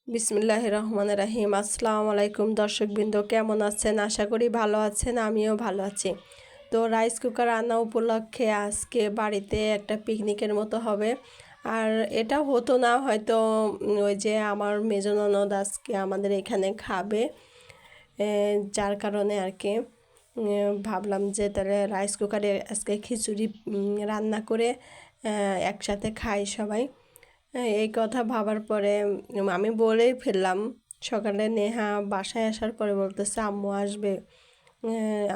বিসমিল্লাহির রহমানির রহিম। আসসালামু আলাইকুম দর্শকবৃন্দ, কেমন আছেন? আশা করি ভালো আছেন, আমিও ভালো আছি। তো রাইস কুকার রান্না উপলক্ষে আজকে বাড়িতে একটা পিকনিকের মতো হবে। আর এটা হতো না হয়তো ওই যে আমার মেজো ননদ আজকে আমাদের এখানে খাবে, যার কারণে আর কি ভাবলাম যে তাহলে রাইস কুকারে আজকে খিচুড়ি রান্না করে একসাথে খাই সবাই। এই কথা ভাবার পরে আমি বলেই ফেললাম। সকালে নেহা বাসায় আসার পরে বলতেছে আম্মু আসবে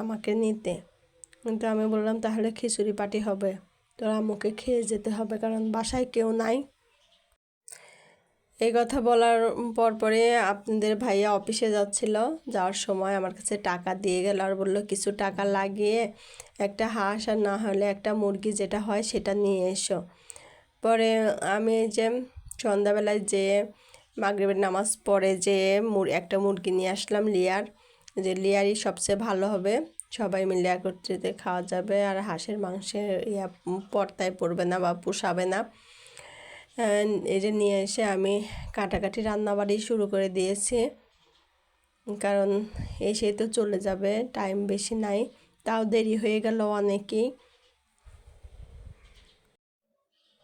আমাকে নিতে, কিন্তু আমি বললাম তাহলে খিচুড়ি পার্টি হবে, তো আম্মুকে খেয়ে যেতে হবে কারণ বাসায় কেউ নাই। এই কথা বলার পরে আপনাদের ভাইয়া অফিসে যাচ্ছিল, যাওয়ার সময় আমার কাছে টাকা দিয়ে গেল আর বললো কিছু টাকা লাগিয়ে একটা হাঁস আর না হলে একটা মুরগি যেটা হয় সেটা নিয়ে এসো। পরে আমি যে সন্ধ্যাবেলায় যে মাগরিবের নামাজ পড়ে যে একটা মুরগি নিয়ে আসলাম লেয়ার, যে লেয়ারই সবচেয়ে ভালো হবে, সবাই মিলে একত্রিত খাওয়া যাবে আর হাঁসের মাংসের পর্তায় পড়বে না বা পোষাবে না। এই যে নিয়ে এসে আমি কাটাকাটি রান্নাবাড়ি শুরু করে দিয়েছি, কারণ এসেই তো চলে যাবে, টাইম বেশি নাই, তাও দেরি হয়ে গেল অনেকই।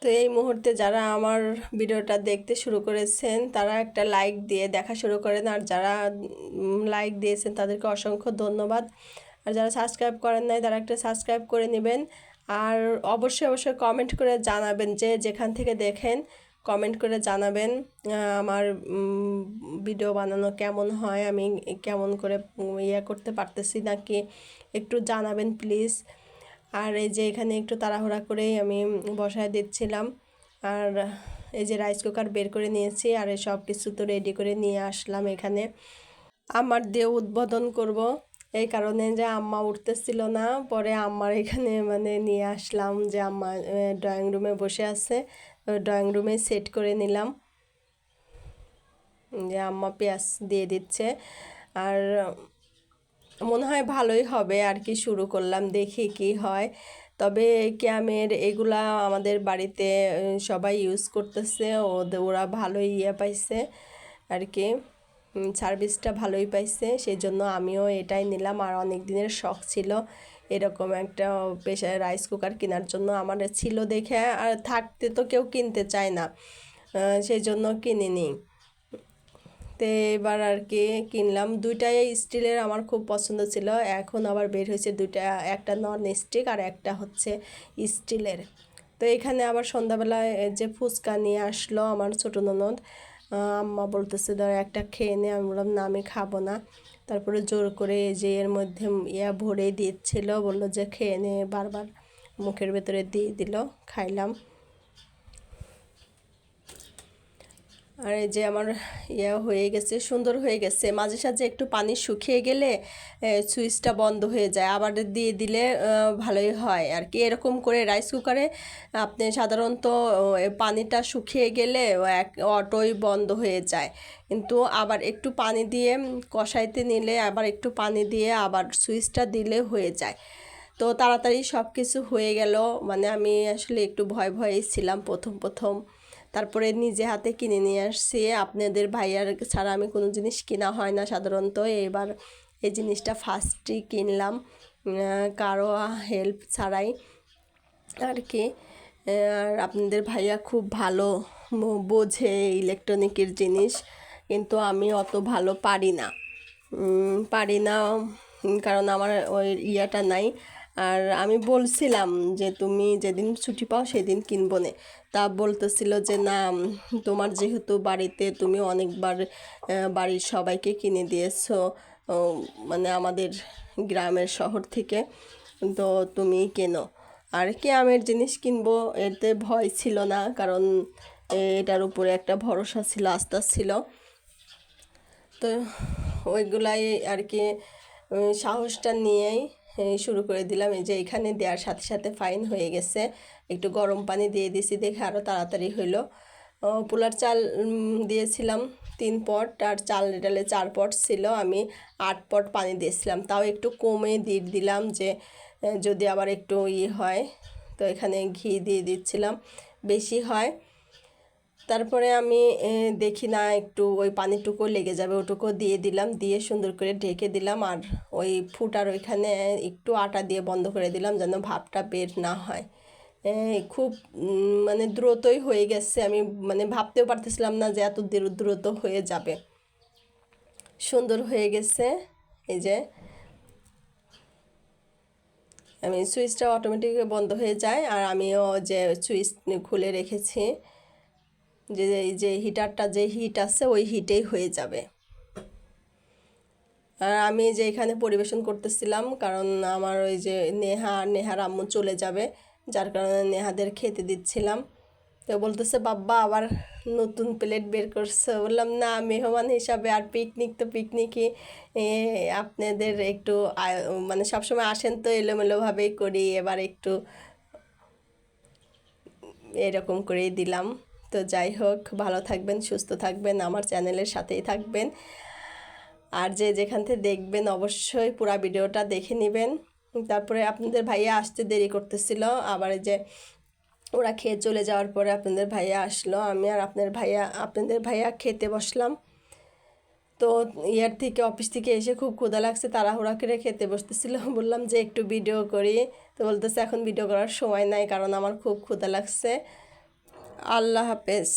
তো এই মুহূর্তে যারা আমার ভিডিওটা দেখতে শুরু করেছেন তারা একটা লাইক দিয়ে দেখা শুরু করেন, আর যারা লাইক দিয়েছেন তাদেরকে অসংখ্য ধন্যবাদ। আর যারা সাবস্ক্রাইব করেন নাই তারা একটা সাবস্ক্রাইব করে নেবেন। আর অবশ্যই অবশ্যই কমেন্ট করে জানাবেন, যে যেখান থেকে দেখেন কমেন্ট করে জানাবেন আমার ভিডিও বানানো কেমন হয়, আমি কেমন করে করতে পারতেছি নাকি একটু জানাবেন প্লিজ। আর এই যে এখানে একটু তাড়াহুড়া করেই আমি বসায় দিচ্ছিলাম, আর এই যে রাইস কুকার বের করে নিয়েছি আর এই সব কিছু তো রেডি করে নিয়ে আসলাম এখানে আমার দিয়ে উদ্বোধন করব। এই কারণে যে আম্মা উঠতেছিল না, পরে আম্মার এখানে মানে নিয়ে আসলাম, যে আম্মা ড্রয়িং রুমে বসে আছে, ড্রয়িং রুমে সেট করে নিলাম, যে আম্মা পেঁয়াজ দিয়ে দিচ্ছে। আর মনে হয় ভালোই হবে আর কি, শুরু করলাম দেখি কি হয়। তবে ক্যামের এগুলা আমাদের বাড়িতে সবাই ইউজ করতেছে, ওরা ভালোই পাইছে আর কি, সার্ভিসটা ভালোই পাইছে, সেই জন্য আমিও এটাই নিলাম। আর অনেক দিনের শখ ছিল এরকম একটা প্রেসার রাইস কুকার কেনার জন্য, আমার ছিল দেখে, আর থাকতে তো কেউ কিনতে চায় না, সেই জন্য কিনিনি। তো এবার আর কি কিনলাম, দুইটাই স্টিলের আমার খুব পছন্দ ছিল, এখন আবার বের হয়েছে দুইটা, একটা নন স্টিক আর একটা হচ্ছে স্টিলের। তো এখানে আবার সন্ধ্যাবেলায় যে ফুচকা নিয়ে আসলো আমার ছোটো ননদ, আম্মা বলতেছে ধর একটা খেয়ে নে, আমি বললাম না আমি খাবো না। তারপরে জোর করে যে এর মধ্যে ভরে দিচ্ছিল, বললো যে খেয়ে নে, বারবার মুখের ভেতরে দিয়ে দিল, খাইলাম। আর এই যে আমার হয়ে গেছে, সুন্দর হয়ে গেছে। মাঝে সাঝে একটু পানি শুকিয়ে গেলে সুইচটা বন্ধ হয়ে যায়, আবার দিয়ে দিলে ভালোই হয় আর কি। এরকম করে রাইস কুকারে আপনি সাধারণত পানিটা শুকিয়ে গেলে অটোই বন্ধ হয়ে যায়, কিন্তু আবার একটু পানি দিয়ে কষাইতে নিলে আবার একটু পানি দিয়ে আবার সুইচটা দিলে হয়ে যায়। তো তাড়াতাড়ি সব কিছু হয়ে গেল, মানে আমি আসলে একটু ভয় ভয়েই ছিলাম প্রথম প্রথম, তারপরে নিজে হাতে কিনে নিয়ে আসছি। আপনাদের ভাইয়ার ছাড়া আমি কোনো জিনিস কেনা হয় না সাধারণত, এবার এই জিনিসটা ফার্স্টই কিনলাম কারো হেল্প ছাড়াই আর কি। আর আপনাদের ভাইয়া খুব ভালো বোঝে ইলেকট্রনিকের জিনিস, কিন্তু আমি অত ভালো পারি না কারণ আমার ওই নাই। আর আমি বলছিলাম যে তুমি যেদিন ছুটি পাও সেদিন কিনবো না, তা বলতেছিল যে না তোমার যেহেতু বাড়িতে তুমি অনেকবার বাড়ির সবাইকে কিনে দিয়েছো, মানে আমাদের গ্রামের শহর থেকে, তো তুমি কেনো। আর কি আমের জিনিস কিনবো এতে ভয় ছিল না, কারণ এটার উপরে একটা ভরসা ছিল, আস্থা ছিল। তো ওইগুলাই আর কি সাহসটা নিয়েই শুরু করে দিলাম। এই যে এখানে দেওয়ার সাথে সাথে ফাইন হয়ে গেছে, একটু গরম পানি দিয়ে দিয়েছি দেখে আরও তাড়াতাড়ি হইলো। পোলার চাল দিয়েছিলাম 3 পট, আর চাল ডালে 4 পট ছিল, আমি 8 পট পানি দিয়েছিলাম, তাও একটু কমে দিয়ে দিলাম যে যদি আবার একটু হয়। তো এখানে ঘি দিয়ে দিচ্ছিলাম, বেশি হয়। তারপরে আমি দেখি না একটু ওই পানিটুকু লেগে যাবে, ওটুকু দিয়ে দিলাম, দিয়ে সুন্দর করে ঢেকে দিলাম। আর ওই ফুটার ওইখানে একটু আটা দিয়ে বন্ধ করে দিলাম যেন ভাপটা বের না হয়। খুব মানে দ্রুতই হয়ে গেছে, আমি মানে ভাবতেও পারতেছিলাম না যে এত দ্রুত হয়ে যাবে। সুন্দর হয়ে গেছে। এই যে আমি সুইচটা অটোমেটিক বন্ধ হয়ে যায়, আর আমিও যে সুইচ খুলে রেখেছি, যে এই যে হিটারটা যে হিট আছে ওই হিটেই হয়ে যাবে। আর আমি যে এখানে পরিবেশন করতেছিলাম, কারণ আমার ওই যে নেহার আম্মু চলে যাবে, যার কারণে নেহাদের খেতে দিচ্ছিলাম। তো বলতেছে বাব্বা আবার নতুন প্লেট বের করছো। বললাম না, মেহমান হিসাবে, আর পিকনিক তো পিকনিকই, আপনাদের একটু মানে সবসময় আসেন তো এলোমেলোভাবেই করি, এবার একটু এরকম করেই দিলাম। তো যাই হোক, ভালো থাকবেন, সুস্থ থাকবেন, আমার চ্যানেলের সাথেই থাকবেন। আর যে যেখান থেকে দেখবেন অবশ্যই পুরো ভিডিওটা দেখে নেবেন। তারপরে আপনাদের ভাইয়া আসতে দেরি করতেছিল, আবার যে ওরা খেয়ে চলে যাওয়ার পরে আপনাদের ভাইয়া আসলো, আমি আর আপনাদের ভাইয়া খেতে বসলাম। তো ইয়ার থেকে অফিস থেকে এসে খুব ক্ষুধা লাগছে, তাড়াহুড়া করে খেতে বসতেছিল। বললাম যে একটু ভিডিও করি, তো বলতেছে এখন ভিডিও করার সময় নাই, কারণ আমার খুব ক্ষুধা লাগছে। আল্লাহ হাফেজ।